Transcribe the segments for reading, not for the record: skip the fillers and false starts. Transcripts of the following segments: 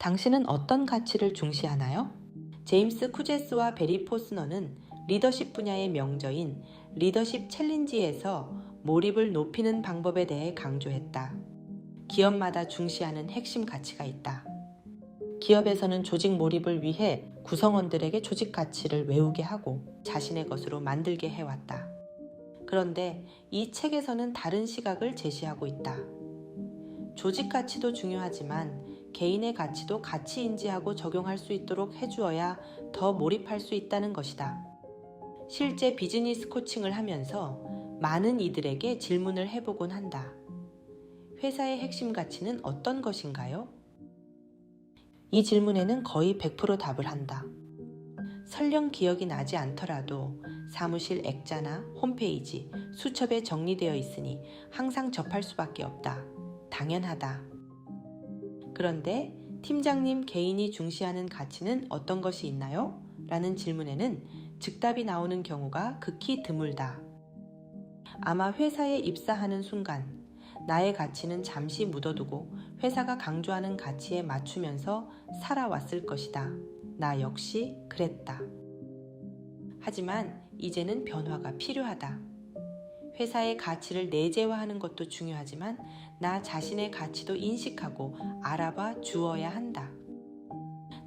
당신은 어떤 가치를 중시하나요? 제임스 쿠제스와 베리 포스너는 리더십 분야의 명저인 리더십 챌린지에서 몰입을 높이는 방법에 대해 강조했다. 기업마다 중시하는 핵심 가치가 있다. 기업에서는 조직 몰입을 위해 구성원들에게 조직 가치를 외우게 하고 자신의 것으로 만들게 해왔다. 그런데 이 책에서는 다른 시각을 제시하고 있다. 조직 가치도 중요하지만 개인의 가치도 가치 인지하고 적용할 수 있도록 해주어야 더 몰입할 수 있다는 것이다. 실제 비즈니스 코칭을 하면서 많은 이들에게 질문을 해보곤 한다. 회사의 핵심 가치는 어떤 것인가요? 이 질문에는 거의 100% 답을 한다. 설령 기억이 나지 않더라도 사무실 액자나 홈페이지, 수첩에 정리되어 있으니 항상 접할 수밖에 없다. 당연하다. 그런데 팀장님 개인이 중시하는 가치는 어떤 것이 있나요? 라는 질문에는 즉답이 나오는 경우가 극히 드물다. 아마 회사에 입사하는 순간 나의 가치는 잠시 묻어두고 회사가 강조하는 가치에 맞추면서 살아왔을 것이다. 나 역시 그랬다. 하지만 이제는 변화가 필요하다. 회사의 가치를 내재화하는 것도 중요하지만 나 자신의 가치도 인식하고 알아봐 주어야 한다.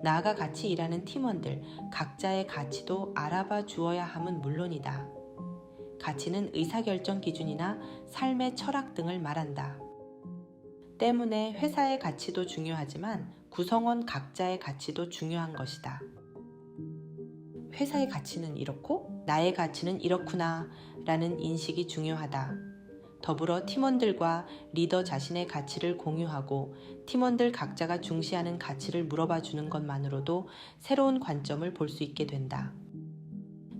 나가 같이 일하는 팀원들 각자의 가치도 알아봐 주어야 함은 물론이다. 가치는 의사결정 기준이나 삶의 철학 등을 말한다. 때문에 회사의 가치도 중요하지만 구성원 각자의 가치도 중요한 것이다. 회사의 가치는 이렇고 나의 가치는 이렇구나 라는 인식이 중요하다. 더불어 팀원들과 리더 자신의 가치를 공유하고 팀원들 각자가 중시하는 가치를 물어봐 주는 것만으로도 새로운 관점을 볼 수 있게 된다.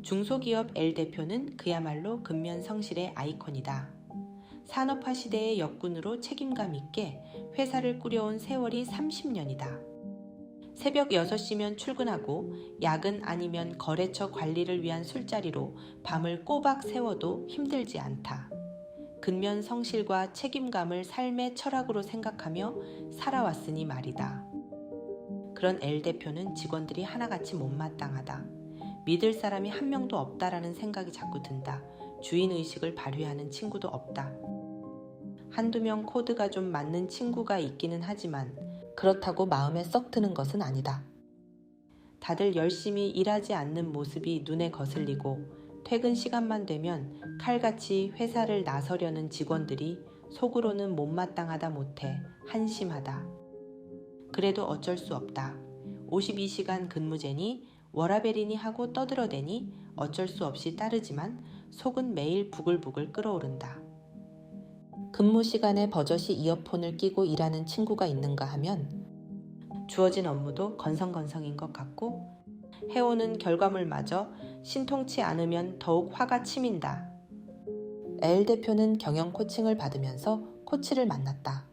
중소기업 L 대표는 그야말로 근면성실의 아이콘이다. 산업화 시대의 역군으로 책임감 있게 회사를 꾸려온 세월이 30년이다. 새벽 6시면 출근하고 야근 아니면 거래처 관리를 위한 술자리로 밤을 꼬박 세워도 힘들지 않다. 근면 성실과 책임감을 삶의 철학으로 생각하며 살아왔으니 말이다. 그런 L 대표는 직원들이 하나같이 못마땅하다. 믿을 사람이 한 명도 없다라는 생각이 자꾸 든다. 주인의식을 발휘하는 친구도 없다. 한두 명 코드가 좀 맞는 친구가 있기는 하지만 그렇다고 마음에 썩 드는 것은 아니다. 다들 열심히 일하지 않는 모습이 눈에 거슬리고 퇴근 시간만 되면 칼같이 회사를 나서려는 직원들이 속으로는 못마땅하다 못해 한심하다. 그래도 어쩔 수 없다. 52시간 근무제니 워라밸이니 하고 떠들어대니 어쩔 수 없이 따르지만 속은 매일 부글부글 끓어오른다. 근무 시간에 버젓이 이어폰을 끼고 일하는 친구가 있는가 하면 주어진 업무도 건성건성인 것 같고 해오는 결과물마저 신통치 않으면 더욱 화가 치민다. L 대표는 경영 코칭을 받으면서 코치를 만났다.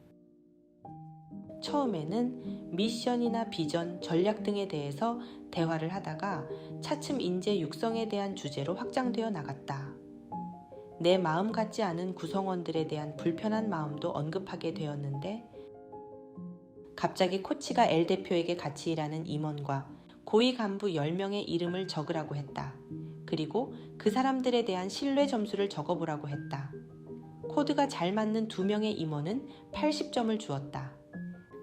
처음에는 미션이나 비전, 전략 등에 대해서 대화를 하다가 차츰 인재 육성에 대한 주제로 확장되어 나갔다. 내 마음 같지 않은 구성원들에 대한 불편한 마음도 언급하게 되었는데 갑자기 코치가 L 대표에게 같이 일하는 임원과 고위 간부 10명의 이름을 적으라고 했다. 그리고 그 사람들에 대한 신뢰 점수를 적어보라고 했다. 코드가 잘 맞는 2명의 임원은 80점을 주었다.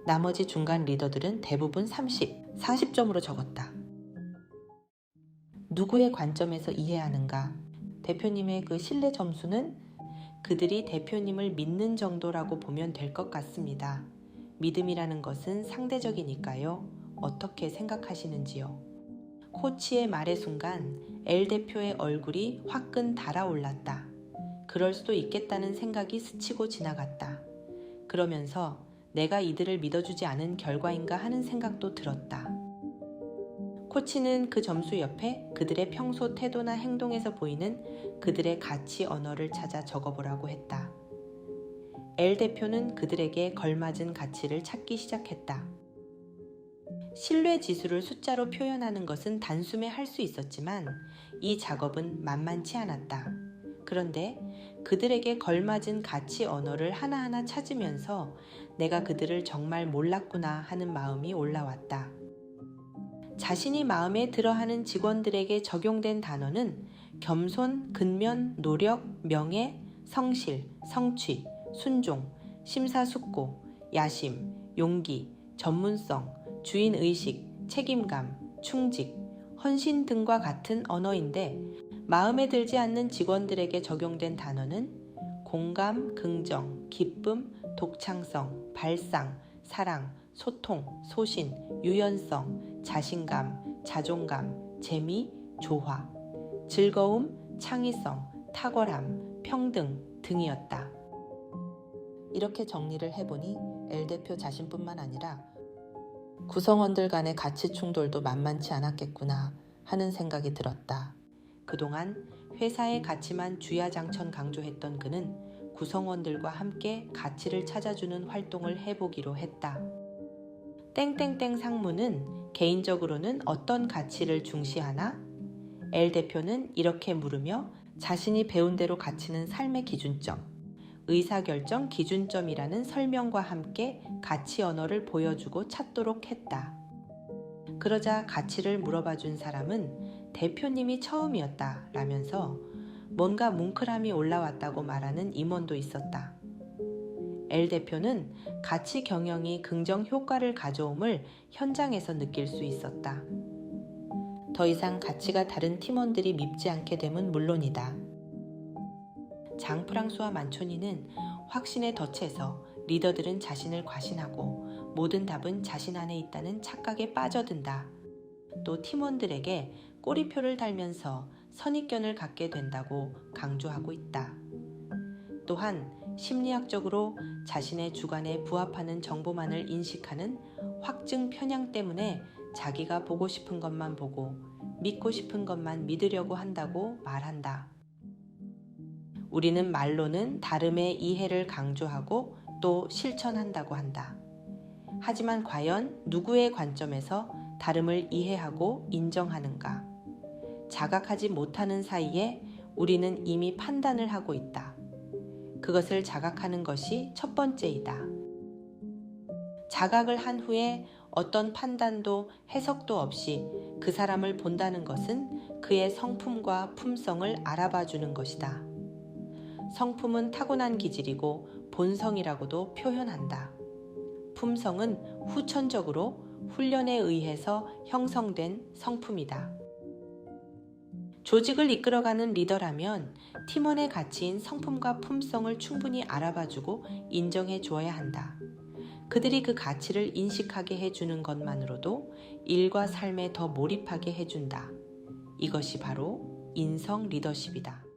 나머지 중간 리더들은 대부분 30, 40점으로 적었다. 누구의 관점에서 이해하는가? 대표님의 그 신뢰 점수는 그들이 대표님을 믿는 정도라고 보면 될 것 같습니다. 믿음이라는 것은 상대적이니까요. 어떻게 생각하시는지요? 코치의 말의 순간 L 대표의 얼굴이 화끈 달아올랐다. 그럴 수도 있겠다는 생각이 스치고 지나갔다. 그러면서 내가 이들을 믿어주지 않은 결과인가 하는 생각도 들었다. 코치는 그 점수 옆에 그들의 평소 태도나 행동에서 보이는 그들의 가치 언어를 찾아 적어보라고 했다. L 대표는 그들에게 걸맞은 가치를 찾기 시작했다. 신뢰 지수를 숫자로 표현하는 것은 단숨에 할 수 있었지만 이 작업은 만만치 않았다. 그런데 그들에게 걸맞은 가치 언어를 하나하나 찾으면서 내가 그들을 정말 몰랐구나 하는 마음이 올라왔다. 자신이 마음에 들어하는 직원들에게 적용된 단어는 겸손, 근면, 노력, 명예, 성실, 성취, 순종, 심사숙고, 야심, 용기, 전문성, 주인의식, 책임감, 충직, 헌신 등과 같은 언어인데 마음에 들지 않는 직원들에게 적용된 단어는 공감, 긍정, 기쁨, 독창성, 발상, 사랑, 소통, 소신, 유연성, 자신감, 자존감, 재미, 조화, 즐거움, 창의성, 탁월함, 평등 등이었다. 이렇게 정리를 해보니 엘 대표 자신뿐만 아니라 구성원들 간의 가치 충돌도 만만치 않았겠구나 하는 생각이 들었다. 그동안 회사의 가치만 주야장천 강조했던 그는 구성원들과 함께 가치를 찾아주는 활동을 해보기로 했다. 땡땡땡 상무는 개인적으로는 어떤 가치를 중시하나? 엘 대표는 이렇게 물으며 자신이 배운 대로 가치는 삶의 기준점, 의사결정 기준점이라는 설명과 함께 가치 언어를 보여주고 찾도록 했다. 그러자 가치를 물어봐준 사람은 대표님이 처음이었다 라면서 뭔가 뭉클함이 올라왔다고 말하는 임원도 있었다. 엘 대표는 가치 경영이 긍정 효과를 가져옴을 현장에서 느낄 수 있었다. 더 이상 가치가 다른 팀원들이 밉지 않게 됨은 물론이다. 장 프랑수와 만초니는 확신에 덫에서 리더들은 자신을 과신하고 모든 답은 자신 안에 있다는 착각에 빠져든다. 또 팀원들에게 꼬리표를 달면서 선입견을 갖게 된다고 강조하고 있다. 또한 심리학적으로 자신의 주관에 부합하는 정보만을 인식하는 확증 편향 때문에 자기가 보고 싶은 것만 보고 믿고 싶은 것만 믿으려고 한다고 말한다. 우리는 말로는 다름의 이해를 강조하고 또 실천한다고 한다. 하지만 과연 누구의 관점에서 다름을 이해하고 인정하는가? 자각하지 못하는 사이에 우리는 이미 판단을 하고 있다. 그것을 자각하는 것이 첫 번째이다. 자각을 한 후에 어떤 판단도 해석도 없이 그 사람을 본다는 것은 그의 성품과 품성을 알아봐 주는 것이다. 성품은 타고난 기질이고 본성이라고도 표현한다. 품성은 후천적으로 훈련에 의해서 형성된 성품이다. 조직을 이끌어가는 리더라면 팀원의 가치인 성품과 품성을 충분히 알아봐주고 인정해 주어야 한다. 그들이 그 가치를 인식하게 해주는 것만으로도 일과 삶에 더 몰입하게 해준다. 이것이 바로 인성 리더십이다.